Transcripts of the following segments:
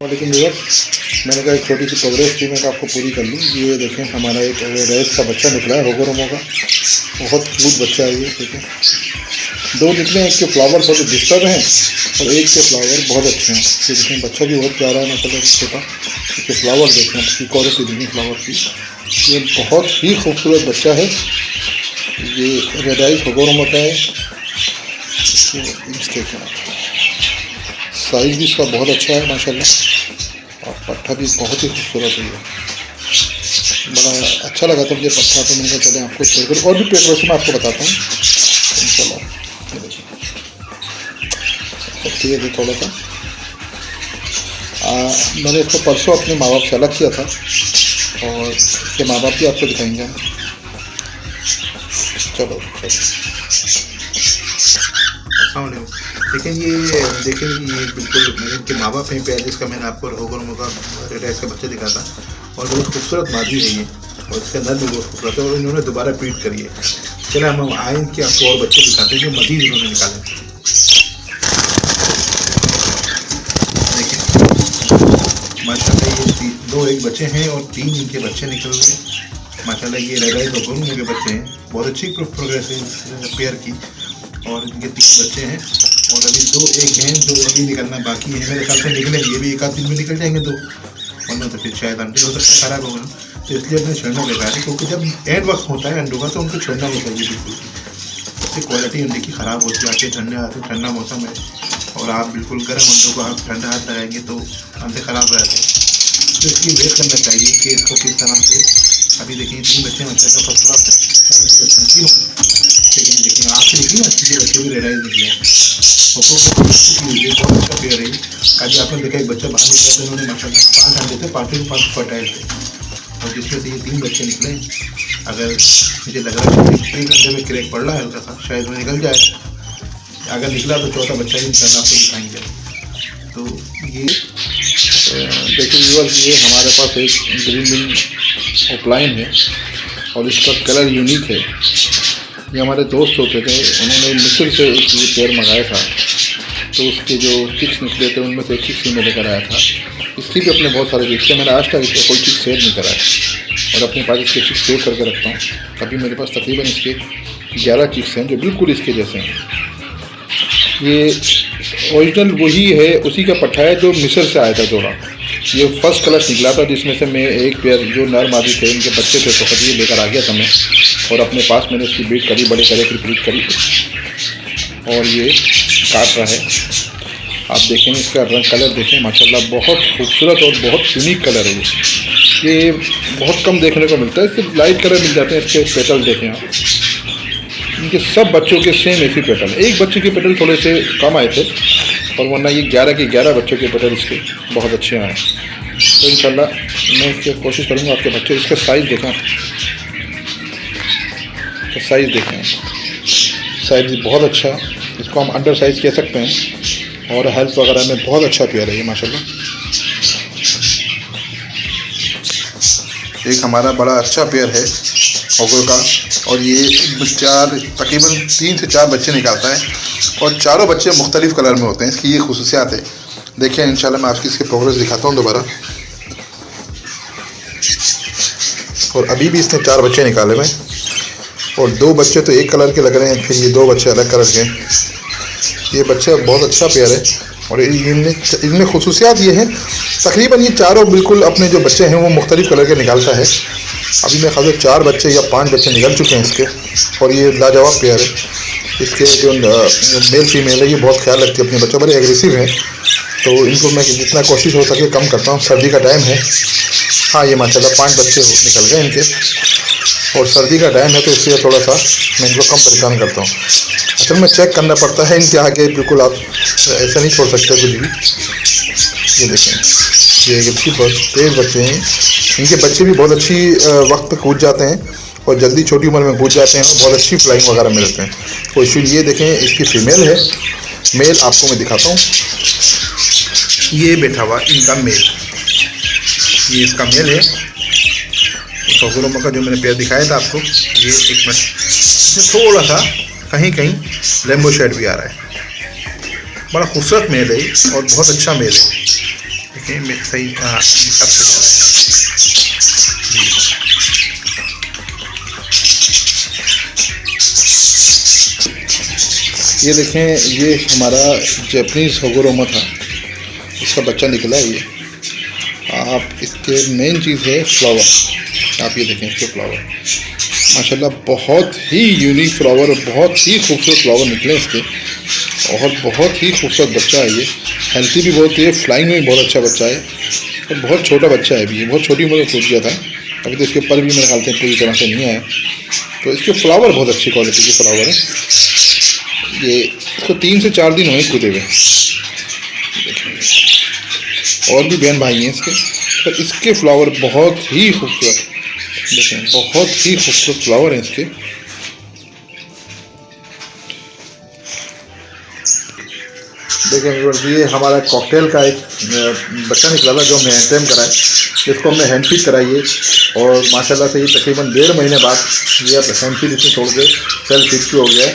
लेकिन व्यूअर्स मैंने कहा एक छोटी सी प्रोग्रेस थी, मैं आपको पूरी कर लूँ। ये देखें हमारा एक रेस का बच्चा निकला है होगोरोमो का, बहुत क्यूट बच्चा है ये। ठीक है, दो निकले हैं, एक के फ्लावर थोड़े डिस्टर्ब हैं और एक के फ्लावर बहुत अच्छे हैं। ये देखें बच्चा भी बहुत प्यारा है मतलब छोटा। इसके फ्लावर देखें, इसकी क्वालिटी देखें फ्लावर की, ये बहुत ही खूबसूरत बच्चा है। ये रेड आइज होगोरोमो का है। साइज़ भी इसका बहुत अच्छा है माशाल्लाह, और पट्ठा भी बहुत ही खूबसूरत है। बड़ा अच्छा लगा था मुझे पट्ठा, तो मैंने कहा चले आपको शेयर करूँ। और भी पेपर मैं आपको बताता हूँ इंशाल्लाह। ठीक है, थोड़ा सा मैंने इसको परसों अपने माँ बाप से अलग किया था, और इसके माँ बाप भी आपको दिखाएंगे। चलो लेकिन ये देखें, ये बिल्कुल मेरे इनके माँ बाप हैं प्यार, जिसका मैंने आपको होगोरोमो का रेड आइज का बच्चा दिखा था, और बहुत खूबसूरत मादी है ये, और इसका नर भी बहुत खूबसूरत है, और इन्होंने दोबारा ब्रीड करी है। चले हम आए कि आपको और बच्चे दिखाते हैं जो मजीद इन्होंने निकाले। देखिए माशाल्लाह ये दो एक बच्चे हैं और 3 इनके बच्चे निकल गए माशाल्लाह। ये रेड आइज होगोरोमो के बच्चे हैं, बहुत अच्छी प्रोग्रेस है पेयर की, और इनके 3 बच्चे हैं, और अभी 2 एक हैं जो अभी निकलना बाकी है। मेरे ख्याल से निकलेंगे, ये भी एक आध दिन में निकल जाएंगे 2, वरना तो फिर शायद अंडे हो सकते ख़राब होगा। तो इसलिए अपने छोड़ना बेकार है, क्योंकि जब एंड वक्त होता है अंडों का तो उनको छोड़ना नहीं चाहिए बिल्कुल। उससे क्वालिटी अंडे की ख़राब होती है। आके ठंडे आते ठंडा मौसम है, और आप बिल्कुल गर्म अंडों को आप ठंडा हाथ लगाएंगे तो अंडे ख़राब रहते हैं। तो इसलिए वेट करना चाहिए कि इसको किस तरह से। अभी देखिए 3 बच्चे बच्चे का फर्स्ट क्लास है, लेकिन देखिए आखिर देखिए अच्छी बच्चे भी रेड आइज निकले हैं। बहुत अच्छा पेयर है। आज आपने देखा एक बच्चा बाहर निकला था, इन्होंने माशाल्लाह 5 अंडे थे, 5 में 5 फर्टाइल थे, और जिसमें से ये 3 बच्चे निकले। अगर मुझे लग रहा है कि 1 अंडे में क्रैक पड़ रहा है हल्का सा, शायद वो निकल जाए। अगर निकला तो चौथा बच्चा ही इंशाल्लाह आपको दिखाएंगे। तो ये देखिए व्यूअर्स, ये हमारे पास एक ग्रीन विंग ऑफलाइन है, और इसका कलर यूनिक है। ये हमारे दोस्त होते थे, उन्होंने मिस्र से एक ये पेयर मंगाया था, तो उसके जो चिक्स निकले थे उनमें से एक चिक्स में लेकर आया था। इसकी भी अपने बहुत सारे चिक्स हैं, मैंने आज तक इसका कोई चिक्स सेव नहीं करा है, और अपने पास इसके चिक्स सेव करके रखता हूँ। अभी मेरे पास तकरीबन इसके 11 चिक्स हैं जो बिल्कुल इसके जैसे हैं। ये ओरिजिनल वही है, उसी का पट्ठा है जो मिस्र से आया था जोड़ा। ये फर्स्ट क्लच निकला था, जिसमें से मैं एक पेयर जो नर मादी थे उनके बच्चे थे, तो खुद ये लेकर आ गया था मैं, और अपने पास मैंने इसकी ब्रीड करी, बड़े करे फिर ब्रीड करी, और ये काट रहा है। आप देखेंगे इसका रंग कलर देखें माशाल्लाह, बहुत खूबसूरत और बहुत यूनिक कलर है ये बहुत कम देखने को मिलता है। सिर्फ लाइट कलर मिल जाते हैं इसके। पेटल देखें आप, इनके सब बच्चों के सेम ऐसी पेटल। एक बच्चे के पेटल थोड़े से कम आए थे, और वरना ये 11 के 11 बच्चों के पेटल इसके बहुत अच्छे आए। तो इंशाल्लाह मैं इसकी कोशिश करूँगा आपके बच्चे। इसका साइज़ देखें, तो साइज़ देखें, साइज़ बहुत अच्छा, इसको हम अंडर साइज़ कह सकते हैं, और हेल्थ वगैरह में बहुत अच्छा पेयर है ये माशाल्लाह। एक हमारा बड़ा अच्छा पेयर है होगो का, और ये तकरीबन 3 से 4 बच्चे निकालता है, और चारों बच्चे मुख्तलिफ कलर में होते हैं। इसकी ये खुसूसियात है। देखिए इंशाल्लाह मैं आपकी इसकी प्रोग्रेस दिखाता हूँ दोबारा। और अभी भी इसने 4 बच्चे निकाले हुए, और 2 बच्चे तो एक कलर के लग रहे हैं, फिर ये 2 बच्चे अलग कलर के। ये बच्चा बहुत अच्छा पेयर है, और इनमें खुसूसियात ये है, तकरीबन ये चारों बिल्कुल अपने जो बच्चे हैं वो मुख्तलिफ कलर के निकालता है। अभी मैं खास 4 बच्चे या 5 बच्चे निकल चुके हैं इसके, और ये लाजवाब पेयर है। इसके जो मेल फीमेल है ये बहुत ख्याल रखती है अपने बच्चों, बड़े एग्रेसिव हैं, तो इनको मैं जितना कोशिश हो सके कम करता हूँ। सर्दी का टाइम है। हाँ ये माशाल्लाह 5 बच्चे निकल गए इनके, और सर्दी का टाइम है तो इसलिए थोड़ा सा मैं इनको कम परेशान करता हूँ। असल में चेक करना पड़ता है इनके आगे, बिल्कुल आप ऐसा नहीं छोड़ सकते कुछ भी। ये देखें, ये अच्छी तेज़ बच्चे हैं। इनके बच्चे भी बहुत अच्छी वक्त पे कूद जाते हैं, और जल्दी छोटी उम्र में कूद जाते हैं, और बहुत अच्छी फ्लाइंग वगैरह मिलते हैं। तो इसलिए ये देखें, इसकी फीमेल है। मेल आपको मैं दिखाता हूँ, ये बैठा हुआ इनका मेल, ये इसका मेल है। होगोरोमो का जो मैंने पेयर दिखाया था आपको, ये एक मिनट, इसमें थोड़ा सा कहीं कहीं रेम्बो शेड भी आ रहा है। बड़ा खूबसूरत मेल है और बहुत अच्छा मेल है। देखिए मिक्स सही अब से जा रहा है। ये देखें, ये हमारा जैपनीज़ होगोरोमा था, इसका बच्चा निकला है ये। आप इसके मेन चीज़ है फ्लावर। आप ये देखें इसके फ्लावर, माशाल्लाह बहुत ही यूनिक फ्लावर, बहुत ही खूबसूरत फ्लावर निकले इसके, और बहुत ही खूबसूरत बच्चा है ये। हेल्थी भी बहुत है, फ्लाइंग में भी बहुत अच्छा बच्चा है, और बहुत छोटा बच्चा है भी। ये बहुत छोटी उम्र में टूट गया था, अभी तो इसके पर भी मेरे ख्याल से पूरी तरह से नहीं आया। तो इसके फ्लावर बहुत अच्छी क्वालिटी के फ्लावर है। ये इसको 3 से 4 दिन हुए कूदे हुए। और भी बहन भाई हैं इसके, पर इसके फ्लावर बहुत ही खूबसूरत, देखें बहुत ही खूबसूरत फ्लावर हैं इसके। देखें ये हमारा कॉकटेल का एक बच्चा निकला था जो हमने हैंड ट्रेन कराया, जिसको हमने हैंड फीड कराई है, और माशाल्लाह से ये तकरीबन 1.5 महीने बाद ये हैंड फीड इसमें छोड़ के सेल्फ फीड हो गया है।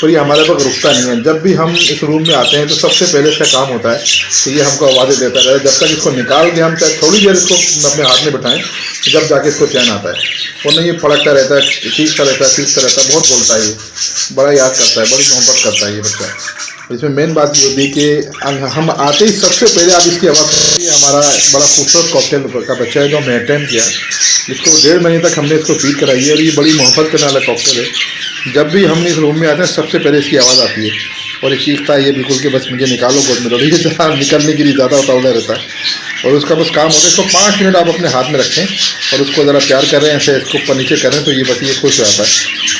पर ये हमारे पास रुकता नहीं है। जब भी हम इस रूम में आते हैं तो सबसे पहले इसका काम होता है कि ये हमको आवाज़ें देता रहे, जब तक इसको निकाल के हम चाहे थोड़ी देर इसको अपने हाथ में बिठाएं, जब जाके इसको चैन आता है। वरना ये फड़कता रहता है, खींचता रहता है, बहुत बोलता है, ये बड़ा याद करता है, बड़ी मोहब्बत करता है ये बच्चा। इसमें मेन बात ये होती है कि हम आते ही सबसे पहले आप इसकी आवाज़ सुनिए। हमारा बड़ा खूबसूरत कॉकटेल का बच्चा है जो हमने अटेम्प्ट किया, इसको 1.5 महीने तक हमने इसको फीड कराई है, और ये बड़ी मोहब्बत करने वाला कॉकटेल है। जब भी हम इस रूम में आते हैं सबसे पहले इसकी आवाज़ आती है, और ये चीखता है ये बिल्कुल कि बस मुझे निकालो गोद में लो। ये जहाँ निकलने के लिए ज़्यादा उतावला रहता है, और उसका बस काम होता है इसको 5 मिनट आप अपने हाथ में रखें और उसको ज़रा प्यार करें, ऐसे इसको ऊपर नीचे करें, तो ये बस ये खुश हो जाता है।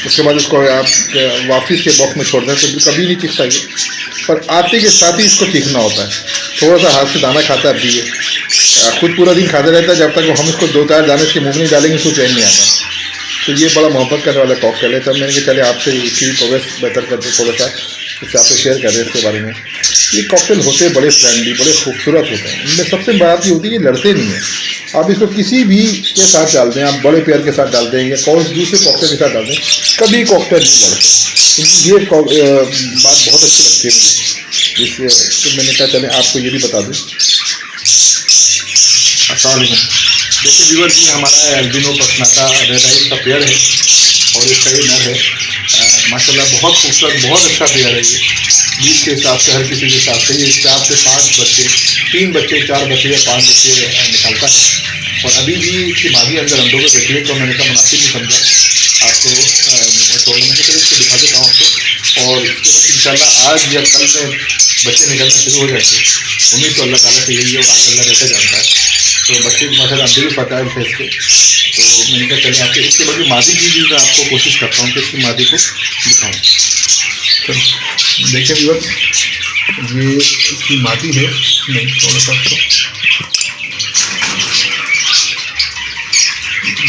उसके बाद इसको आप वापस के बॉक्स में छोड़ दें तो कभी नहीं चीखता ये, पर आते के साथ ही इसको चीखना होता है। थोड़ा सा हाथ से दाना खाता है, अभी ये खुद पूरा दिन खाते रहता है, जब तक हम इसको 2-4 दाने इसके मुँह में डालेंगे इसको चैन नहीं आता। तो ये बड़ा मोहब्बत करने वाला कॉकटेल है। तब मैंने कहा चले आपसे इसकी प्रोग्रेस बेहतर करके थोड़ा सा इससे आपसे शेयर कर रहे हैं इसके बारे में। ये कॉकटेल होते बड़े फ्रेंडली, बड़े खूबसूरत होते हैं। इनमें सबसे बात ये होती है कि लड़ते नहीं हैं। आप इसको किसी भी के साथ डाल दें, आप बड़े पेयर के साथ डाल दें या दूसरे कॉकटेल के साथ डाल दें, कभी कॉकटेल नहीं लड़ते। ये बात बहुत अच्छी लगती है मुझे, जिससे तो मैंने कहा चले आपको ये भी बता दूँ। अस्सलाम वालेकुम। देखिए व्यूअर्स, ये हमारा एल्बिनो पसनाता रेड आइज का पेयर है, और इसका ये नर है। माशाल्लाह बहुत खूबसूरत, बहुत अच्छा पेयर है ये। बीज के हिसाब से, हर किसी के हिसाब से ये 4 से 5 बच्चे, 3 बच्चे, 4 बच्चे या 5 बच्चे निकालता है। और अभी भी इसकी मादी अंदर अंडों को देखिए, तो मैंने कहा मुनासिब नहीं समझा आपको छोड़ने में, तो इसको दिखा देता हूँ आपको। और इसके बाद इंशाल्लाह आज या कल में बच्चे निकलना शुरू हो जाएंगे। उम्मीद तो अल्लाह ताला से यही है, और आगे अल्लाह रहता जानता है। तो बच्चे की माशाल्लाह अंदर भी फटाइल थे इसके। तो मैंने कहा चले आपके इसके बाद मादी की भी मैं आपको कोशिश करता हूँ कि इसकी मादी को दिखाऊँ। तो देखिए व्यूअर्स, ये इसकी मादी है, नहीं थोड़ा सा तो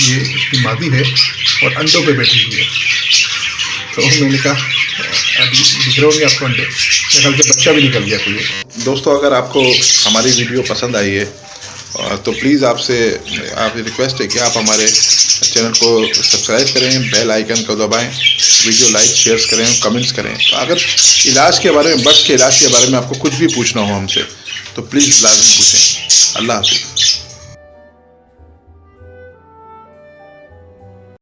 ये इसकी मादी है और अंडों पे बैठी हुई है। तो मैंने कहा अभी दिख रहे होंगे आपको अंडे, मेरे ख्याल से बच्चा भी निकल गया कोई। दोस्तों, अगर आपको हमारी वीडियो पसंद आई है तो प्लीज़ आपसे रिक्वेस्ट है कि आप हमारे चैनल को सब्सक्राइब करें, बेल आइकन को दबाएं, वीडियो लाइक शेयर करें, कमेंट्स करें। तो अगर इलाज के बारे में, बर्ड्स के इलाज के बारे में आपको कुछ भी पूछना हो हमसे तो प्लीज़ लाजमी पूछें। अल्लाह हाफ़िज़।